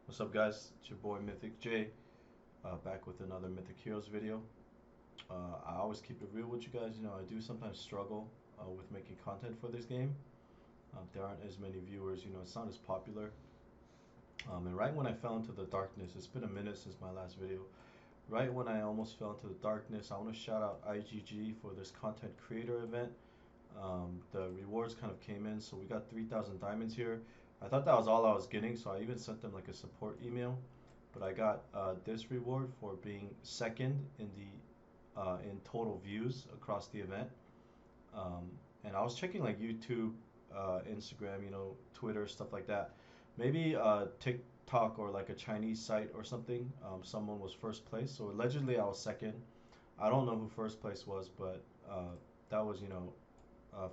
What's up, guys? It's your boy Mythic J, back with another Mythic Heroes video. I always keep it real with you guys. I do sometimes struggle with making content for this game. There aren't as many viewers. It's not as popular. And right when I fell into the darkness, it's been a minute since my last video. Right when I almost fell into the darkness, I want to shout out IGG for this content creator event. The rewards kind of came in, so we got 3,000 diamonds here. I thought that was all I was getting, so I even sent them like a support email. But I got this reward for being second in total views across the event. Um, and I was checking like YouTube, Instagram, Twitter, stuff like that. Maybe TikTok or like a Chinese site or something. Someone was first place, so allegedly I was second. I don't know who first place was, but that was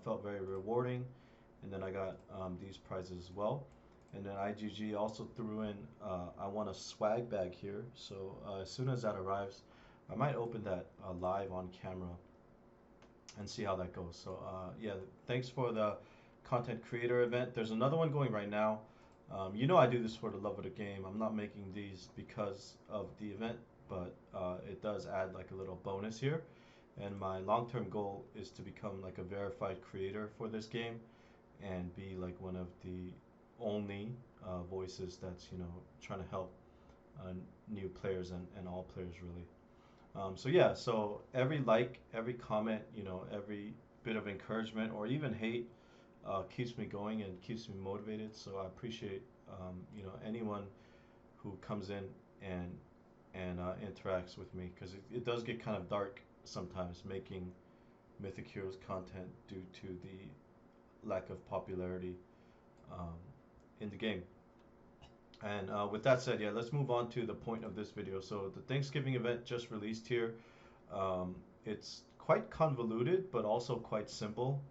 felt very rewarding. And then I got these prizes as well. And then IGG also threw in, I want a swag bag here. So as soon as that arrives, I might open that live on camera and see how that goes. So yeah, thanks for the content creator event. There's another one going right now. I do this for the love of the game. I'm not making these because of the event, but it does add like a little bonus here. And my long-term goal is to become like a verified creator for this game and be like one of the only voices that's trying to help uh, new players and all players really. So yeah, so every like, every comment, every bit of encouragement or even hate keeps me going and keeps me motivated. So I appreciate anyone who comes in and interacts with me because it does get kind of dark sometimes making Mythic Heroes content due to the lack of popularity um, in the game. And with that said, yeah, let's move on to the point of this video. So the Thanksgiving event just released here. It's quite convoluted, but also quite simple.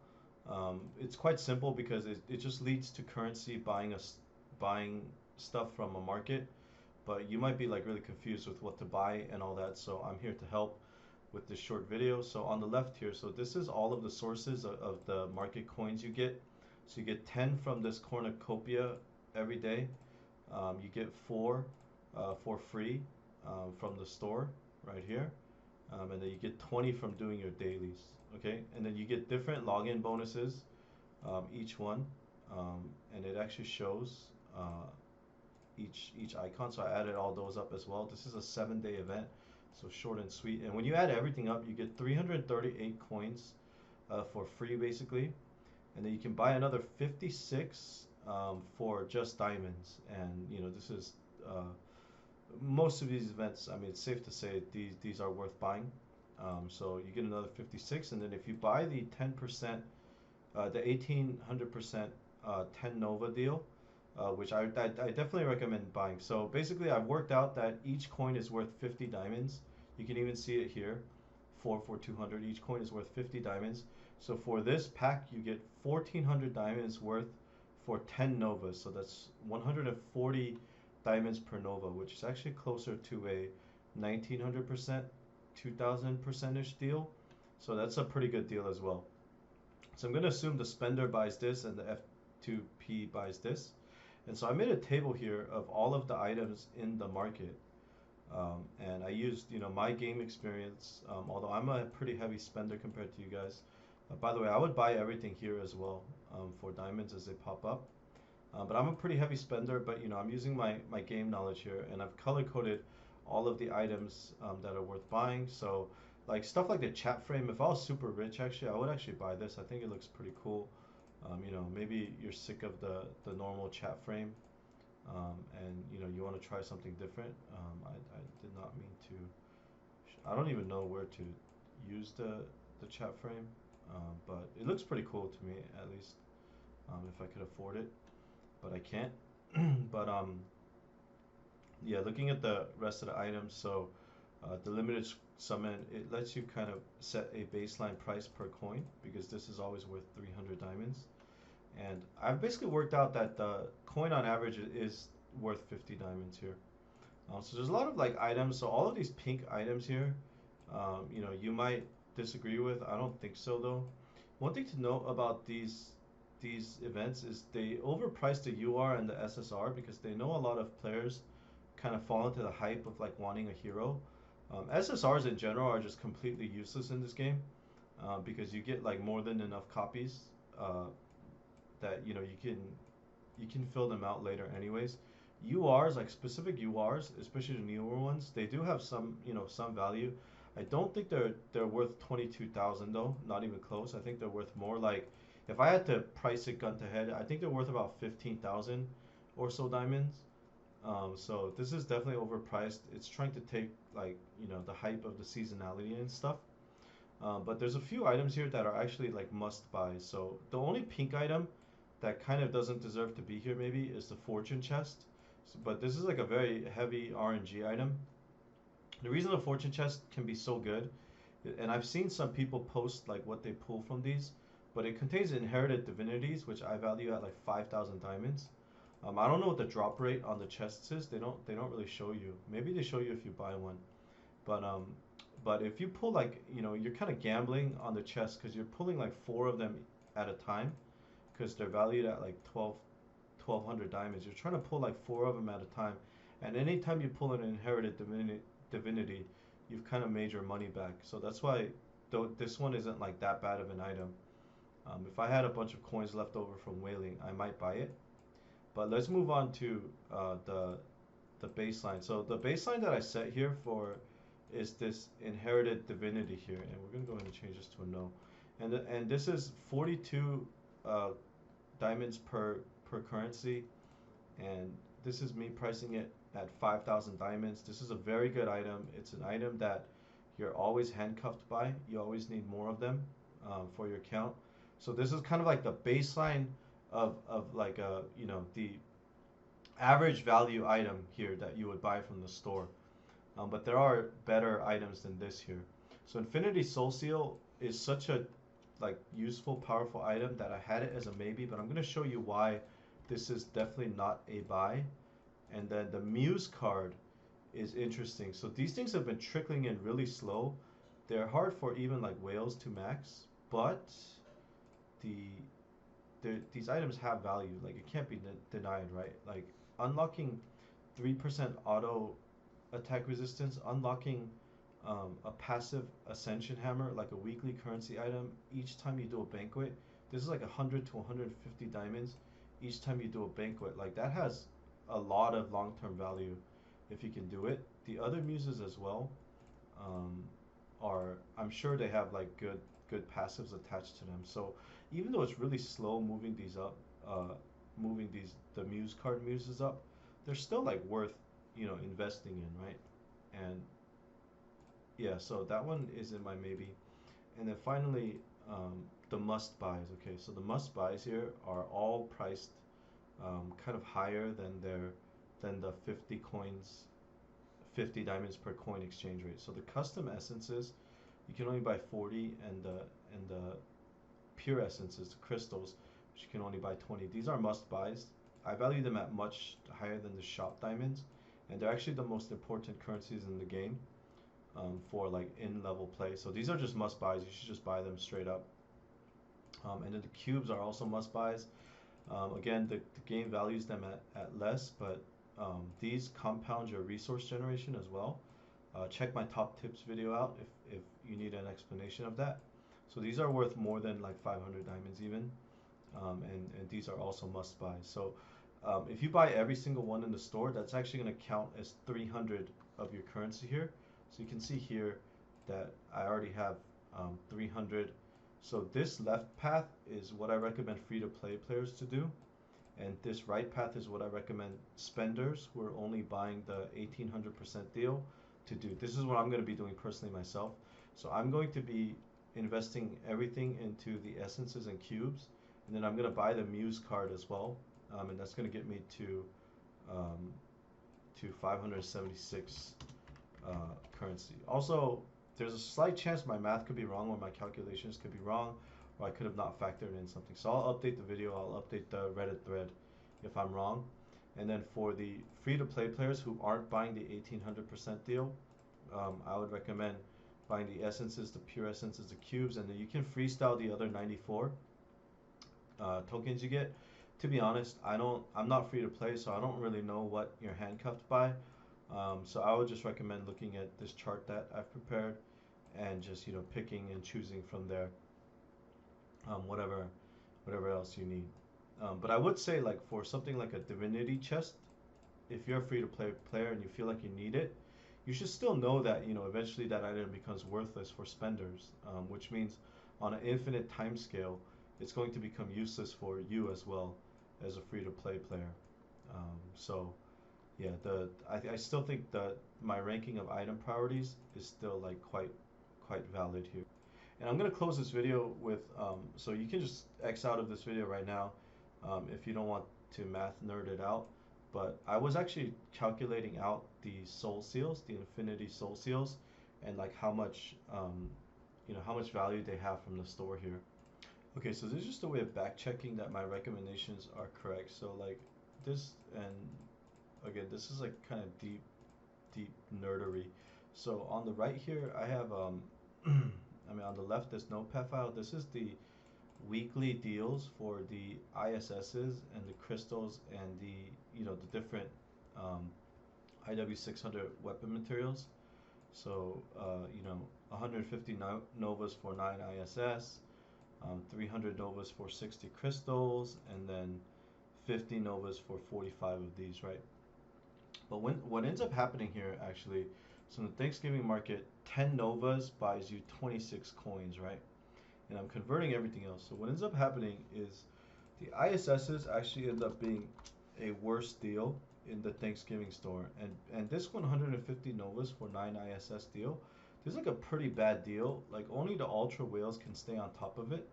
It's quite simple because it just leads to currency buying stuff from a market. But you might be like really confused with what to buy and all that. So I'm here to help with this short video. So on the left here, so this is all of the sources of the market coins you get. So you get 10 from this cornucopia every day. You get four for free from the store right here. And then you get 20 from doing your dailies. Okay, and then you get different login bonuses, each one, and it actually shows each icon. So I added all those up as well. This is a 7-day event, so short and sweet. And when you add everything up, you get 338 coins for free basically, and then you can buy another 56 for just diamonds. And this is most of these events. I mean, it's safe to say these are worth buying. So you get another 56, and then if you buy the 10%, the 1800% 10 Nova deal, which I definitely recommend buying. So basically, I've worked out that each coin is worth 50 diamonds. You can even see it here, 4 for 200. Each coin is worth 50 diamonds. So for this pack, you get 1400 diamonds worth for 10 Novas. So that's 140 diamonds per Nova, which is actually closer to a 1900%, 2000%-ish deal. So that's a pretty good deal as well. So I'm going to assume the spender buys this and the F2P buys this. And so I made a table here of all of the items in the market. And I used, my game experience, although I'm a pretty heavy spender compared to you guys. By the way, I would buy everything here as well for diamonds as they pop up. But I'm a pretty heavy spender, but I'm using my game knowledge here, and I've color coded all of the items that are worth buying. So like stuff like the chat frame, if I was super rich, actually, I would actually buy this. I think it looks pretty cool. Maybe you're sick of the normal chat frame, and you want to try something different. I did not mean to. I don't even know where to use the chat frame, but it looks pretty cool to me, at least if I could afford it, but I can't. But yeah, looking at the rest of the items, so the limited summon, it lets you kind of set a baseline price per coin because this is always worth 300 diamonds. And I've basically worked out that the coin on average is worth 50 diamonds here. So there's a lot of like items. So all of these pink items here, you might disagree with. I don't think so though. One thing to note about these these events is they overprice the UR and the SSR because they know a lot of players kind of fall into the hype of like wanting a hero. SSRs in general are just completely useless in this game because you get like more than enough copies uh, that you can fill them out later anyways. URs, like specific URs, especially the newer ones, they do have some, some value. I don't think they're worth 22,000 though, not even close. I think they're worth more like if I had to price it gun to head, I think they're worth about 15,000 or so diamonds. So this is definitely overpriced. It's trying to take like, the hype of the seasonality and stuff. But there's a few items here that are actually like must buys. So the only pink item that kind of doesn't deserve to be here maybe is the fortune chest. So, but this is like a very heavy RNG item. The reason the fortune chest can be so good, and I've seen some people post like what they pull from these, but it contains inherited divinities, which I value at like 5,000 diamonds. I don't know what the drop rate on the chests is. They don't really show you. Maybe they show you if you buy one. But if you pull like you're kind of gambling on the chest because you're pulling like four of them at a time because they're valued at like 1,200 diamonds. You're trying to pull like four of them at a time, and anytime you pull an inherited divinity, you've kind of made your money back. So that's why though this one isn't like that bad of an item. If I had a bunch of coins left over from whaling, I might buy it. But let's move on to the baseline. So the baseline that I set here for is this inherited divinity here, and we're gonna go ahead and change this to a no. And this is 42 uh, diamonds per currency, and this is me pricing it at 5,000 diamonds. This is a very good item. It's an item that you're always handcuffed by. You always need more of them for your count. So this is kind of like the baseline of like the average value item here that you would buy from the store. But there are better items than this here. So Infinity Soul Seal is such a like useful, powerful item that I had it as a maybe, but I'm gonna show you why this is definitely not a buy. And then the Muse card is interesting. So these things have been trickling in really slow. They're hard for even like whales to max, but the these items have value. Like it can't be denied, right? Like unlocking 3% auto attack resistance, unlocking a passive ascension hammer, like a weekly currency item, each time you do a banquet. This is like 100 to 150 diamonds each time you do a banquet. Like that has a lot of long-term value if you can do it. The other muses as well um, are, I'm sure they have like good passives attached to them. So even though it's really slow moving these up, moving the muse card muses up, they're still like worth investing in, right? And yeah, so that one is in my maybe. And then finally, the must buys. Okay, so the must buys here are all priced kind of higher than the 50 coins, 50 diamonds per coin exchange rate. So the custom essences, you can only buy 40, and the pure essences, the crystals, which you can only buy 20. These are must buys. I value them at much higher than the shop diamonds, and they're actually the most important currencies in the game for like in level play. So these are just must buys. You should just buy them straight up. And then the cubes are also must buys. Again, the game values them at less, but these compound your resource generation as well. Check my top tips video out if you need an explanation of that. So these are worth more than like 500 diamonds even, and these are also must buy. So if you buy every single one in the store, that's actually going to count as 300 of your currency here. So you can see here that I already have 300. So this left path is what I recommend free-to-play players to do, and this right path is what I recommend spenders who are only buying the 1,800% deal to do. This is what I'm going to be doing personally myself. So I'm going to be investing everything into the essences and cubes, and then I'm going to buy the Muse card as well, and that's going to get me um, to 576 currency. Also, there's a slight chance my math could be wrong or my calculations could be wrong, or I could have not factored in something. So I'll update the video, I'll update the Reddit thread if I'm wrong. And then for the free-to-play players who aren't buying the 1,800% deal, I would recommend buying the essences, the pure essences, the cubes, and then you can freestyle the other 94. tokens you get. To be honest, I'm not free to play, so I don't really know what you're handcuffed by. So I would just recommend looking at this chart that I've prepared and just picking and choosing from there, whatever else you need. But I would say, like, for something like a divinity chest, if you're a free to play player and you feel like you need it, you should still know that eventually that item becomes worthless for spenders, which means on an infinite time scale, it's going to become useless for you as well as a free to play player. So yeah, I still think that my ranking of item priorities is still like quite valid here. And I'm gonna close this video with so you can just X out of this video right now if you don't want to math nerd it out. But I was actually calculating out the soul seals, the infinity soul seals, and like how much value they have from the store here. Okay, so this is just a way of back checking that my recommendations are correct. So like this, and again, this is like kind of deep nerdery. So on the right here, I have I mean on the left there's Notepad file. This is the weekly deals for the ISSs and the crystals and the the different um, IW600 weapon materials. So 150 novas for 9 ISS, 300 novas for 60 crystals, and then 50 novas for 45 of these, right? But what ends up happening here actually, so in the Thanksgiving market, 10 novas buys you 26 coins, right? And I'm converting everything else. So what ends up happening is the ISSs actually end up being a worse deal in the Thanksgiving store. And this 150 novas for 9 ISS deal, this is like a pretty bad deal. Like only the ultra whales can stay on top of it.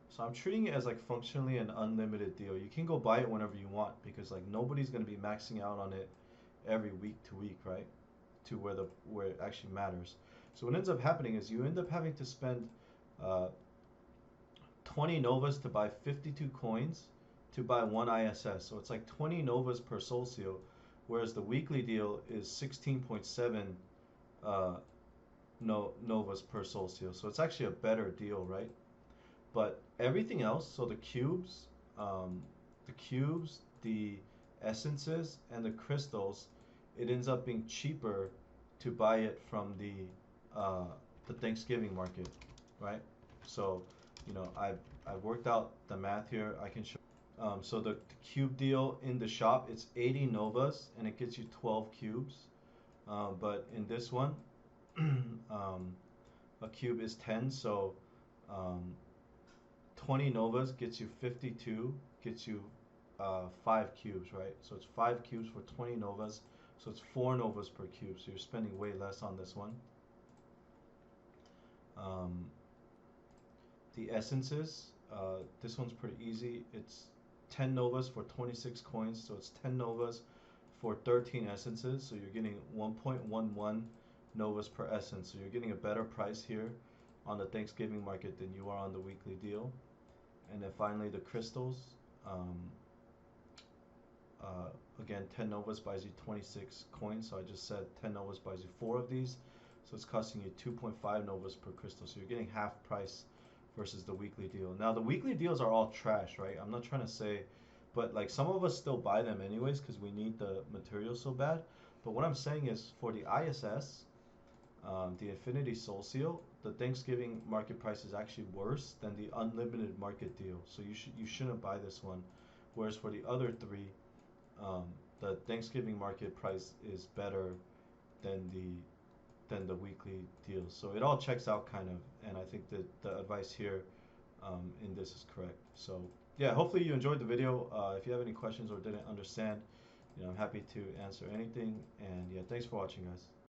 So I'm treating it as like functionally an unlimited deal. You can go buy it whenever you want because like nobody's gonna be maxing out on it every week to week, right? To where it actually matters. So what ends up happening is you end up having to spend uh, 20 novas to buy 52 coins to buy one ISS. So it's like 20 novas per soul seal, whereas the weekly deal is 16.7 uh, novas per soul seal. So it's actually a better deal, right? But everything else, so um, the cubes, the essences, and the crystals, it ends up being cheaper to buy it from the Thanksgiving market, right? So, I've worked out the math here. I can show. So the cube deal in the shop, it's 80 novas and it gets you 12 cubes. But in this one, a cube is 10, so um, 20 novas gets you 52, gets you 5 cubes, right? So it's 5 cubes for 20 novas, so it's 4 novas per cube, so you're spending way less on this one. Um, the essences, this one's pretty easy. It's 10 novas for 26 coins, so it's 10 novas for 13 essences, so you're getting 1.11 novas per essence, so you're getting a better price here on the Thanksgiving market than you are on the weekly deal. And then finally the crystals. Um, Again, 10 novas buys you 26 coins. So I just said 10 novas buys you 4 of these. So it's costing you 2.5 novas per crystal. So you're getting half price versus the weekly deal. Now the weekly deals are all trash, right? I'm not trying to say, but like some of us still buy them anyways because we need the material so bad. But what I'm saying is for the ISS, the Infinity Soul Seal, the Thanksgiving market price is actually worse than the unlimited market deal. So you shouldn't buy this one. Whereas for the other three, the Thanksgiving market price is better than the weekly deals. So it all checks out kind of, and I think that the advice here in this is correct. So yeah, hopefully you enjoyed the video. If you have any questions or didn't understand, I'm happy to answer anything. And yeah, thanks for watching, guys.